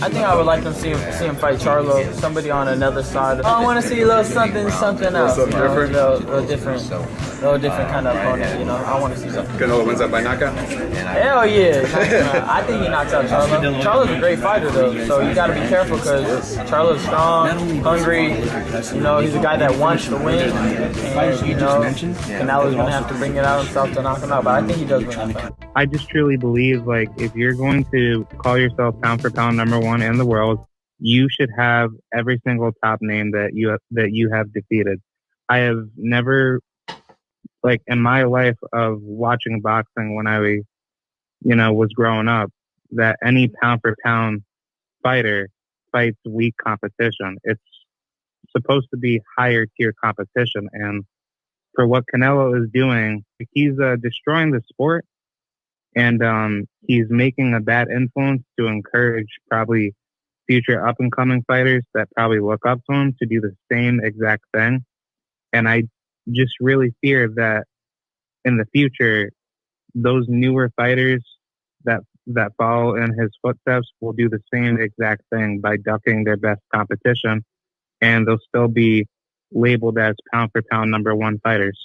I think I would like to see him fight Charlo, somebody on another side. I want to see a little something else, something different, little different kind of opponent. I want to see something. Canelo wins that by knockout. Hell yeah! I think he knocks out Charlo. Charlo's a great fighter though, so you got to be careful because Charlo's strong, hungry. He's a guy that wants to win, and Canelo's gonna have to bring it out himself to knock him out. But I think he does win that fight. I just truly believe, like, if you're going to call yourself pound for pound number one in the world, you should have every single top name that you have defeated. I have never, like, in my life of watching boxing when I was growing up, that any pound for pound fighter fights weak competition. It's supposed to be higher tier competition, and for what Canelo is doing, he's destroying the sport. And he's making a bad influence to encourage probably future up-and-coming fighters that probably look up to him to do the same exact thing. And I just really fear that in the future, those newer fighters that follow in his footsteps will do the same exact thing by ducking their best competition, and they'll still be labeled as pound-for-pound number one fighters.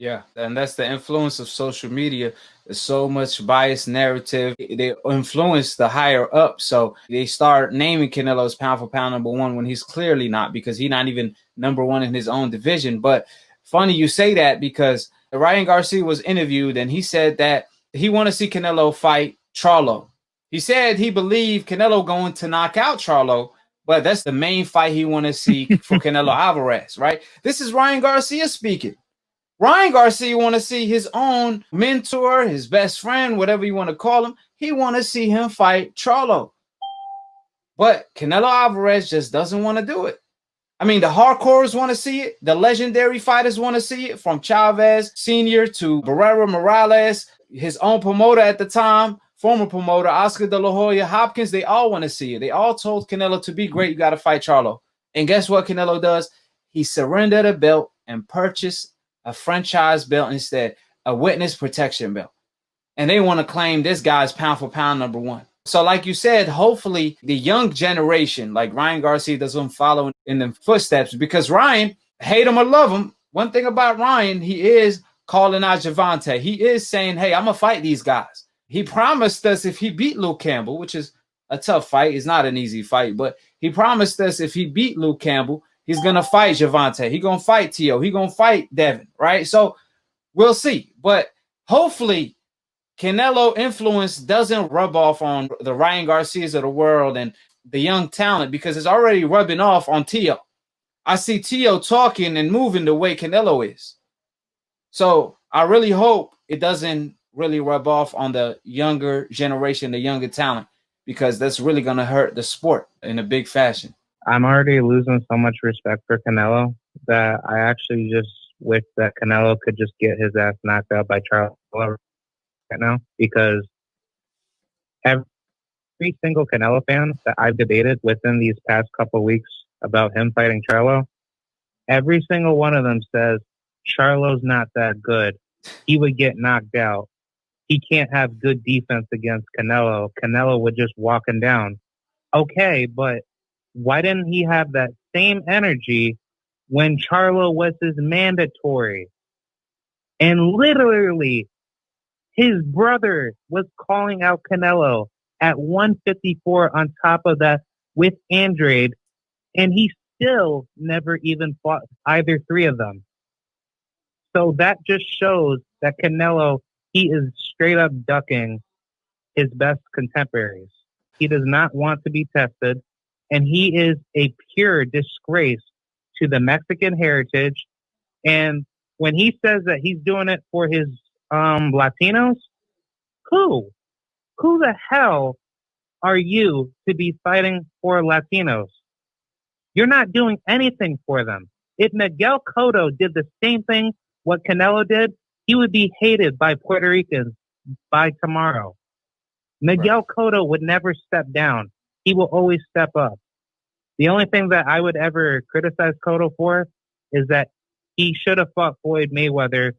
Yeah, and that's the influence of social media. There's so much biased narrative. They influence the higher up. So they start naming Canelo as pound for pound number one when he's clearly not, because he's not even number one in his own division. But funny you say that, because Ryan Garcia was interviewed and he said that he want to see Canelo fight Charlo. He said he believed Canelo going to knock out Charlo, but that's the main fight he want to see for Canelo Alvarez, right? This is Ryan Garcia speaking. Ryan Garcia want to see his own mentor, his best friend, whatever you want to call him. He want to see him fight Charlo. But Canelo Alvarez just doesn't want to do it. I mean, the hardcores want to see it. The legendary fighters want to see it, from Chavez Sr. to Barrera Morales, his own promoter at the time, former promoter, Oscar De La Hoya, Hopkins. They all want to see it. They all told Canelo, to be great, you got to fight Charlo. And guess what Canelo does? He surrendered a belt and purchased a franchise belt instead, a witness protection belt. And they want to claim this guy's pound for pound number one. So like you said, hopefully the young generation, like Ryan Garcia, doesn't follow in the footsteps, because Ryan, hate him or love him, one thing about Ryan, he is calling out Gervonta. He is saying, hey, I'm going to fight these guys. He promised us if he beat Luke Campbell, which is a tough fight. It's not an easy fight, but he promised us if he beat Luke Campbell, he's going to fight Gervonta. He's going to fight Tio. He's going to fight Devin, right? So we'll see. But hopefully Canelo influence doesn't rub off on the Ryan Garcias of the world and the young talent, because it's already rubbing off on Tio. I see Tio talking and moving the way Canelo is. So I really hope it doesn't really rub off on the younger generation, the younger talent, because that's really going to hurt the sport in a big fashion. I'm already losing so much respect for Canelo that I actually just wish that Canelo could just get his ass knocked out by Charlo right now, because every single Canelo fan that I've debated within these past couple of weeks about him fighting Charlo, every single one of them says Charlo's not that good. He would get knocked out. He can't have good defense against Canelo. Canelo would just walk him down. Okay, but why didn't he have that same energy when Charlo was his mandatory? And literally, his brother was calling out Canelo at 154 on top of that with Andrade, and he still never even fought either three of them. So that just shows that Canelo, he is straight up ducking his best contemporaries. He does not want to be tested. And he is a pure disgrace to the Mexican heritage. And when he says that he's doing it for his Latinos, who the hell are you to be fighting for Latinos? You're not doing anything for them. If Miguel Cotto did the same thing what Canelo did, he would be hated by Puerto Ricans by tomorrow. Miguel Cotto would never step down. He will always step up. The only thing that I would ever criticize Cotto for is that he should have fought Floyd Mayweather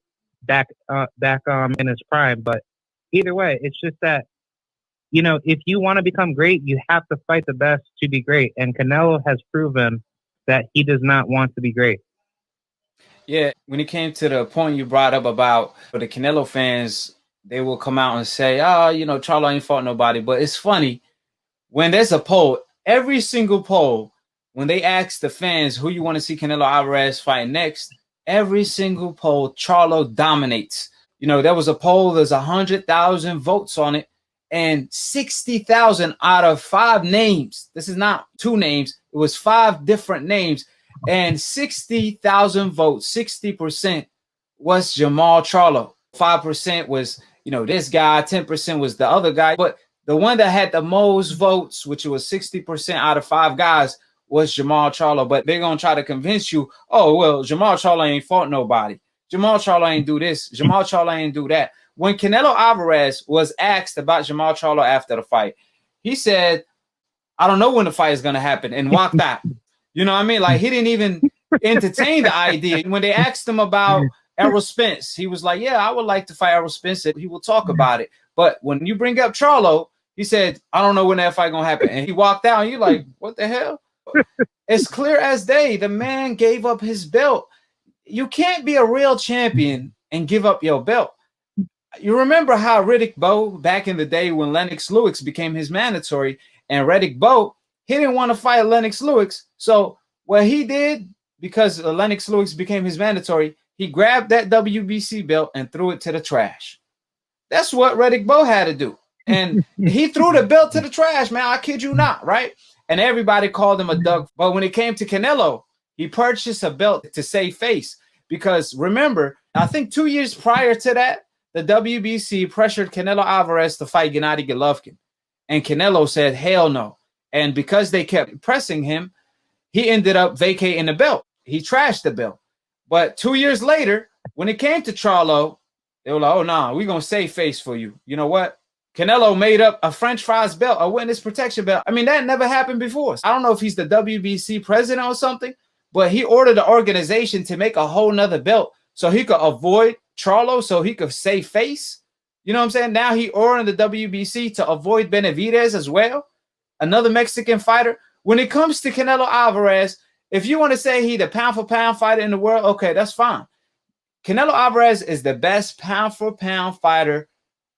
back in his prime. But either way, it's just that you know, if you want to become great, you have to fight the best to be great. And Canelo has proven that he does not want to be great. Yeah, when it came to the point you brought up about for the Canelo fans, they will come out and say, "Oh, you know, Charlo ain't fought nobody." But it's funny when there's a poll, every single poll, when they ask the fans who you want to see Canelo Alvarez fight next, every single poll, Charlo dominates. You know, there was a poll, there's 100,000 votes on it, and 60,000 out of 5 names. This is not 2 names, it was 5 different names. And 60,000 votes, 60% was Jermall Charlo. 5% was, you know, this guy, 10% was the other guy. But the one that had the most votes, which was 60% out of 5 guys, was Jermall Charlo. But they're going to try to convince you, oh, well, Jermall Charlo ain't fought nobody. Jermall Charlo ain't do this. Jermall Charlo ain't do that. When Canelo Alvarez was asked about Jermall Charlo after the fight, he said, I don't know when the fight is going to happen, and walked out. You know what I mean? Like, he didn't even entertain the idea. When they asked him about Errol Spence, he was like, yeah, I would like to fight Errol Spence. He will talk about it. But when you bring up Charlo, he said, I don't know when that fight going to happen. And he walked out, and you're like, what the hell? It's clear as day. The man gave up his belt. You can't be a real champion and give up your belt. You remember how Riddick Bowe, back in the day when Lennox Lewis became his mandatory, and Riddick Bowe, he didn't want to fight Lennox Lewis. So what he did, because Lennox Lewis became his mandatory, he grabbed that WBC belt and threw it to the trash. That's what Riddick Bowe had to do. And he threw the belt to the trash, man. I kid you not, right? And everybody called him a duck. But when it came to Canelo, he purchased a belt to save face. Because remember, I think 2 years prior to that, the WBC pressured Canelo Alvarez to fight Gennady Golovkin. And Canelo said, hell no. And because they kept pressing him, he ended up vacating the belt. He trashed the belt. But 2 years later, when it came to Charlo, they were like, oh, no, we're going to save face for you. You know what? Canelo made up a French fries belt, a witness protection belt. I mean, that never happened before. I don't know if he's the WBC president or something, but he ordered the organization to make a whole nother belt so he could avoid Charlo, so he could save face. You know what I'm saying? Now he ordered the WBC to avoid Benavidez as well, another Mexican fighter. When it comes to Canelo Alvarez, if you want to say he the pound-for-pound fighter in the world, okay, that's fine. Canelo Alvarez is the best pound-for-pound fighter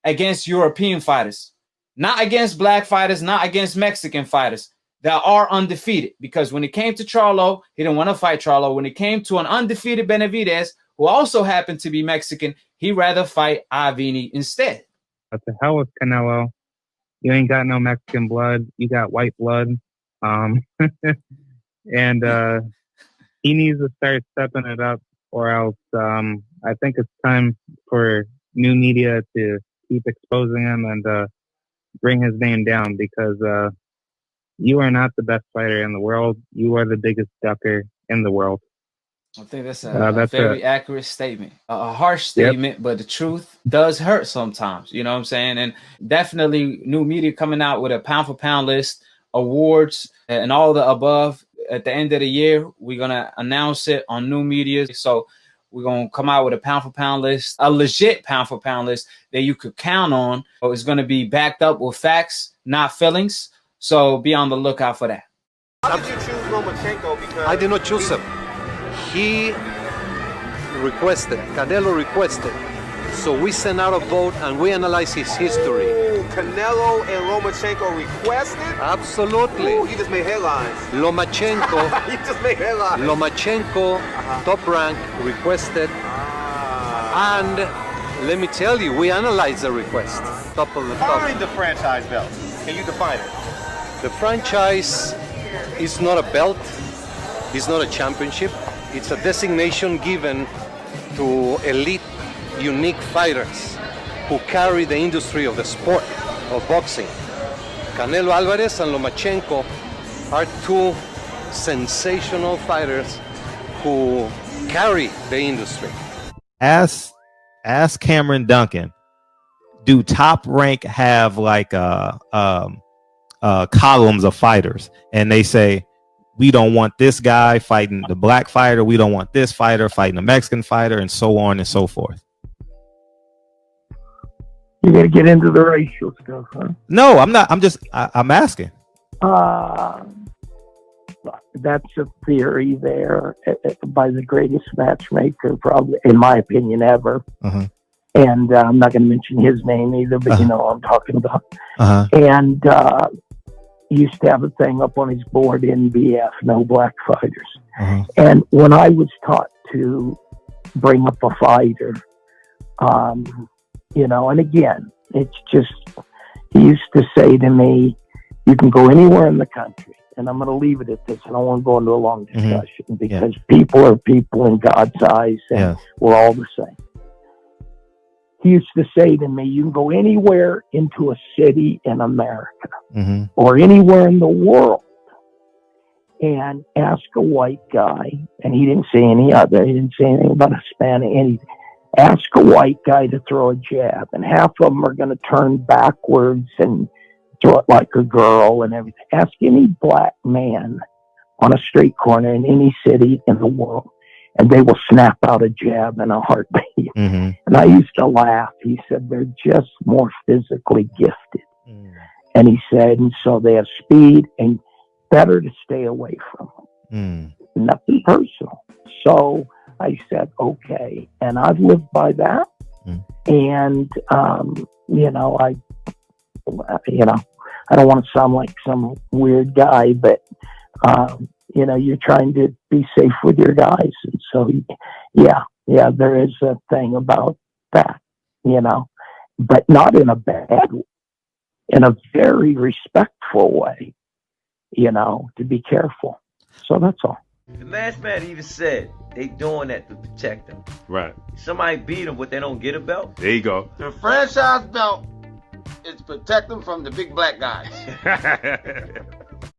against European fighters, not against black fighters, not against Mexican fighters that are undefeated. Because when it came to Charlo, he didn't want to fight Charlo. When it came to an undefeated Benavidez, who also happened to be Mexican, he'd rather fight Avini instead. What the hell with Canelo? You ain't got no Mexican blood. You got white blood. And he needs to start stepping it up, or else I think it's time for new media to keep exposing him and bring his name down, because you are not the best fighter in the world. You are the biggest ducker in the world. I think that's a very accurate statement, a harsh statement, yep. But the truth does hurt sometimes. You know what I'm saying? And definitely new media coming out with a pound for pound list, awards, and all the above. At the end of the year, we're going to announce it on new media. So we're going to come out with a pound for pound list, a legit pound for pound list that you could count on. So it's going to be backed up with facts, not feelings. So be on the lookout for that. How did you choose Lomachenko? Because I did not choose him. He requested, Canelo requested. So we sent out a vote and we analyzed his history. Ooh, Canelo and Lomachenko requested? Absolutely. Ooh, he just made headlines. Lomachenko. He just made headlines. Lomachenko, top rank, requested. And let me tell you, we analyzed the request. Top of the top. Define the franchise belt. Can you define it? The franchise is not a belt. It's not a championship. It's a designation given to elite, unique fighters who carry the industry of the sport of boxing. Canelo Alvarez and Lomachenko are two sensational fighters who carry the industry. Ask Cameron Duncan, do Top Rank have like columns of fighters? And they say, we don't want this guy fighting the black fighter. We don't want this fighter fighting the Mexican fighter, and so on and so forth. You're gonna get into the racial stuff, huh? No, I'm not. I'm asking. That's a theory there by the greatest matchmaker, probably, in my opinion, ever. Uh-huh. And I'm not going to mention his name either, but you know what I'm talking about. Uh-huh. And he used to have a thing up on his board, NBF, no black fighters. Uh-huh. And when I was taught to bring up a fighter, you know, and again, it's just, he used to say to me, you can go anywhere in the country. And I'm going to leave it at this. I don't want to go into a long discussion because people are people in God's eyes, and we're all the same. He used to say to me, you can go anywhere into a city in America or anywhere in the world and ask a white guy, and he didn't say any other, he didn't say anything about Hispanic, anything. Ask a white guy to throw a jab, and half of them are going to turn backwards and throw it like a girl and everything. Ask any black man on a street corner in any city in the world, and they will snap out a jab in a heartbeat. And I used to laugh. He said, they're just more physically gifted. And he said, and so they have speed, and better to stay away from them. Nothing personal. So I said, okay. And I've lived by that. And, you know, I don't want to sound like some weird guy, but, you know, you're trying to be safe with your guys. And so, yeah, there is a thing about that, you know, but not in a bad way, in a very respectful way, you know, to be careful. So that's all. The last man even said they doing that to protect them. Right. Somebody beat them, but they don't get a belt. There you go. The franchise belt is protect them from the big black guys.